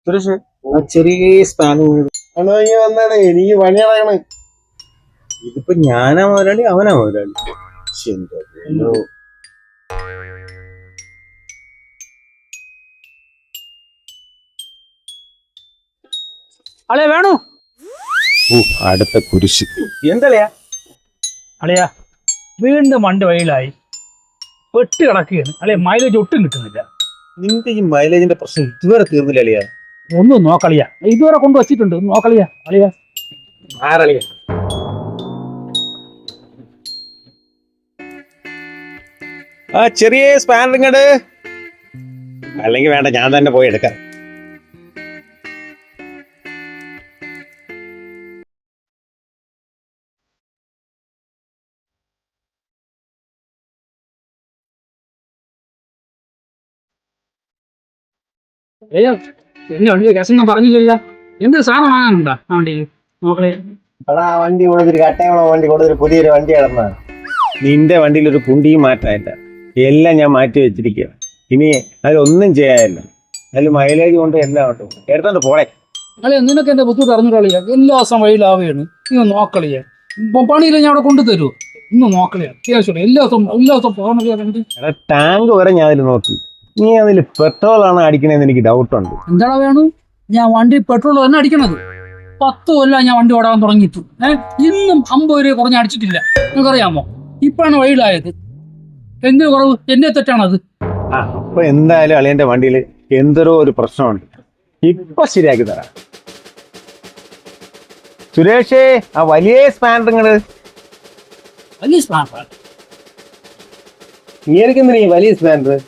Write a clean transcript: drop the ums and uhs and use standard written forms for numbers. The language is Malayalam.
സുരേഷ് ചെറിയ സ്പാനിങ് വന്നാണ് എനിക്ക് പണിയടക്കണം. ഇതിപ്പോ ഞാനാ മുതലാളി അവനാ മുതലാളി. അളിയ വേണു അടുത്ത കുരിശ് എന്തളിയാ അളിയ വീണ്ടും വണ്ടി വഴിയിലായി പെട്ട് കിടക്കുകയാണ്. അളിയ മൈലേജ് ഒട്ടും കിട്ടുന്നില്ല. നിന്റെ ഈ മൈലേജിന്റെ പ്രശ്നം ഇതുവരെ തീർന്നില്ല അളിയാ. ഒന്നും നോക്കളിയ, ഇതുവരെ കൊണ്ടുവച്ചിട്ടുണ്ട്. നോക്കളിയ അളിയ. ആരളിയ ആ ചെറിയ സ്പാനറിങ്ങട്, അല്ലെങ്കിൽ വേണ്ട ഞാൻ തന്നെ പോയി എടുക്കാം. അയ്യോ എന്റെ വണ്ടി കേസൊന്നും പറഞ്ഞില്ല. എന്ത് സാധനം വാങ്ങാനുണ്ടാ ആ വണ്ടിയിൽ? നോക്കളെ എടാ വണ്ടി കൊടുത്തൊരു കട്ടയുള്ള വണ്ടി കൊടുത്തൊരു പുതിയൊരു വണ്ടി കിടന്നാ. നിന്റെ വണ്ടിയിൽ ഒരു കുണ്ടിയും മാറ്റാനില്ല, എല്ലാം ഞാൻ മാറ്റി വെച്ചിരിക്കുക. ഇനി അതിലൊന്നും ചെയ്യാനില്ല. അതിൽ മൈലേജ് കൊണ്ട് എല്ലാം ഉണ്ട്. എടുത്തോണ്ട് പോളെ. അളിയ നിനക്ക് എന്റെ ബുദ്ധിമുട്ട് അറിഞ്ഞിട്ടളിയ. എല്ലാ ദിവസം വഴിയിലാവുകയാണ്. ഇന്ന് നോക്കളിയ പണിയില്ല, ഞാൻ അവിടെ കൊണ്ടുതരുമോ? ഇന്ന് നോക്കളിയ അത്യാവശ്യം എല്ലാ ദിവസം പോകണ. എടാ ടാങ്ക് വരെ ഞാൻ അതിൽ നോക്കി. നീ അതിൽ പെട്രോളാണ് അടിക്കണേന്ന് എനിക്ക് ഡൗട്ടുണ്ട്. എന്താടാ വേണു, ഞാൻ വണ്ടി പെട്രോൾ തന്നെ അടിക്കണത്. 10 കൊല്ലം ഞാൻ വണ്ടി ഓടാൻ തുടങ്ങിയിട്ടു. ഇന്നും 50 രൂപ കുറഞ്ഞ് അടിച്ചിട്ടില്ല. നിങ്ങൾക്കറിയാമോ? ഇപ്പോഴാണ് വഴിയിലായത്. എന്തിനു കുറവ്? എന്റെ തെറ്റാണത്. അപ്പൊ എന്തായാലും അളിയന്റെ വണ്ടിയിൽ എന്തോരോ ഒരു പ്രശ്നമുണ്ട്. ഇപ്പൊ ശരിയാക്കി തരാം. സുരേഷേ ആ വലിയ സ്പാനറിങ്ങള് വലിയ സ്മാർട്ട്. നീ എനിക്കെന്തിനാ ഈ വലിയ സ്പാൻഡർ?